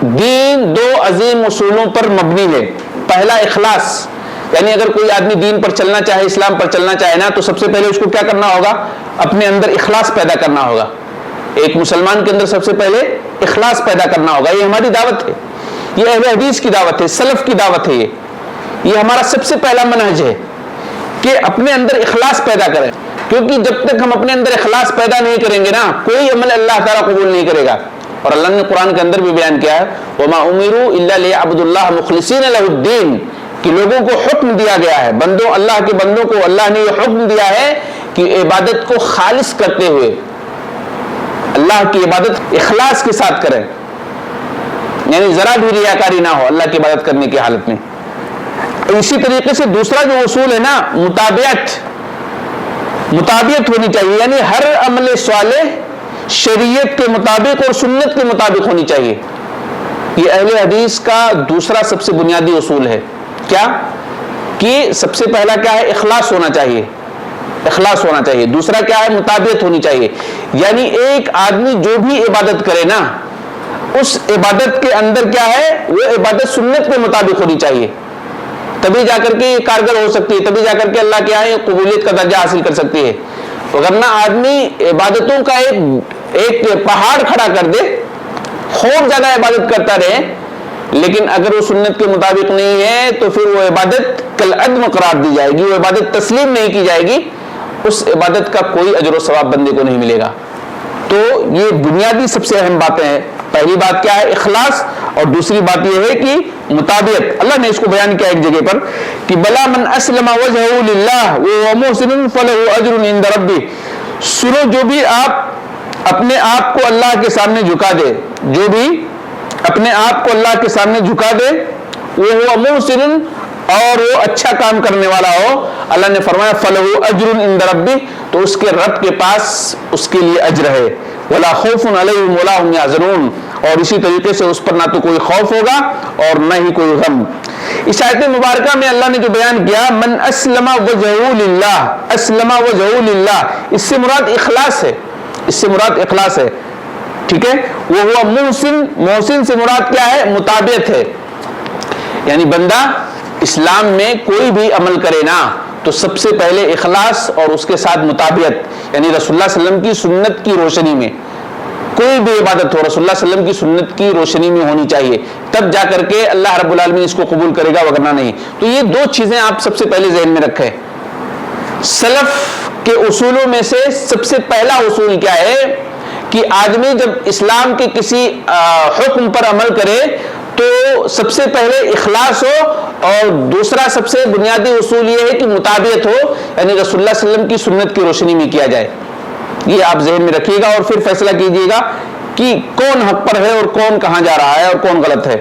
دین دو عظیم اصولوں پر مبنی ہے. پہلا اخلاص، یعنی اگر کوئی آدمی دین پر چلنا چاہے، اسلام پر چلنا چاہے نا، تو سب سے پہلے اس کو کیا کرنا ہوگا؟ اپنے اندر اخلاص پیدا کرنا ہوگا. ایک مسلمان کے اندر سب سے پہلے اخلاص پیدا کرنا ہوگا. یہ ہماری دعوت ہے، یہ اہل حدیث کی دعوت ہے، سلف کی دعوت ہے. یہ ہمارا سب سے پہلا منہج ہے کہ اپنے اندر اخلاص پیدا کریں، کیونکہ جب تک ہم اپنے اندر اخلاص پیدا نہیں کریں گے نا، کوئی عمل اللہ تعالیٰ قبول نہیں کرے گا. اور اللہ نے قرآن کے اندر بھی بیان کیا ہے وَمَا أُمِرُوا إِلَّا لِيَعْبُدُوا اللَّهَ مُخْلِصِينَ لَهُ الدِّينَ، کہ لوگوں کو حکم دیا گیا ہے، اللہ کے بندوں کو اللہ نے یہ حکم دیا ہے کہ عبادت کو خالص کرتے ہوئے اللہ کی عبادت اخلاص کے ساتھ کریں، یعنی ذرا بھی ریاکاری نہ ہو اللہ کی عبادت کرنے کی حالت میں. اسی طریقے سے دوسرا جو اصول ہے نا، مطابعت ہونی چاہیے، یعنی ہر عمل صالح شریعت کے مطابق اور سنت کے مطابق ہونی چاہیے. یہ اہل حدیث کا دوسرا سب سے بنیادی اصول ہے. کیا کہ سب سے پہلا کیا ہے؟ اخلاص ہونا چاہیے. اخلاص ہونا چاہیے. دوسرا کیا ہے؟ مطابعت ہونی چاہیے. یعنی ایک آدمی جو بھی عبادت کرے نا، اس عبادت کے اندر کیا ہے؟ وہ عبادت سنت کے مطابق ہونی چاہیے، تبھی جا کر کے یہ کارگر ہو سکتی ہے، تبھی جا کر کے اللہ کے یہاں قبولیت کا درجہ حاصل کر سکتی ہے. ورنہ آدمی عبادتوں کا ایک پہاڑ کھڑا کر دے، خوب زیادہ عبادت کرتا رہے، لیکن اگر وہ سنت کے مطابق نہیں ہے تو پھر وہ عبادت کالعدم قرار دی جائے گی، وہ عبادت تسلیم نہیں کی جائے گی، اس عبادت کا کوئی اجر و ثواب بندے کو نہیں ملے گا. تو یہ بنیادی سب سے اہم باتیں ہیں. پہلی بات کیا ہے؟ اخلاص. اور دوسری بات یہ ہے کہ مطابعت. اللہ نے اس کو بیان کیا ایک جگہ پر کہ بلا من اسلم وجهه للہ وهو محسن فله اجر عند ربہ. سنو، جو بھی آپ اپنے آپ کو اللہ کے سامنے جھکا دے، جو بھی اپنے آپ کو اللہ کے سامنے جھکا دے، وہ محسن، اور وہ اچھا کام کرنے والا ہو، اللہ نے فرمایا فَلَهُ أَجْرٌ عِنْدَ رَبِّهِ، تو اس کے رب کے پاس اس کے لیے اجر ہے. وَلَا خَوْفٌ عَلَيْهِمْ وَلَا هُمْ يَحْزَنُونَ، اور اسی طریقے سے اس پر نہ تو کوئی خوف ہوگا اور نہ ہی کوئی غم. اس آیت مبارکہ میں اللہ نے جو بیان کیا من اسلم وجهه للہ، اسلم وجهه للہ، اس سے مراد اخلاص ہے، اس سے مراد اخلاص ہے. ٹھیک ہے. وہ محسن، محسن سے مراد کیا ہے؟ مطابعت ہے. یعنی بندہ اسلام میں کوئی بھی عمل کرے نا تو سب سے پہلے اخلاص اور اس کے ساتھ مطابعت، یعنی رسول اللہ صلی اللہ علیہ وسلم کی سنت کی روشنی میں کوئی بھی عبادت ہو، رسول اللہ صلی اللہ علیہ وسلم کی سنت کی روشنی میں ہونی چاہیے، تب جا کر کے اللہ رب العالمین اس کو قبول کرے گا، وگرنہ نہیں. تو یہ دو چیزیں آپ سب سے پہلے ذہن میں رکھیں. سلف کے اصولوں میں سے سب سے پہلا اصول کیا ہے کہ آدمی جب اسلام کے کسی حکم پر عمل کرے تو سب سے پہلے اخلاص ہو، اور دوسرا سب سے بنیادی اصول یہ ہے کہ مطابعت ہو، یعنی رسول اللہ صلی اللہ علیہ وسلم کی سنت کی روشنی میں کیا جائے. یہ آپ ذہن میں رکھیے گا اور پھر فیصلہ کیجیے گا کہ کون حق پر ہے اور کون کہاں جا رہا ہے اور کون غلط ہے.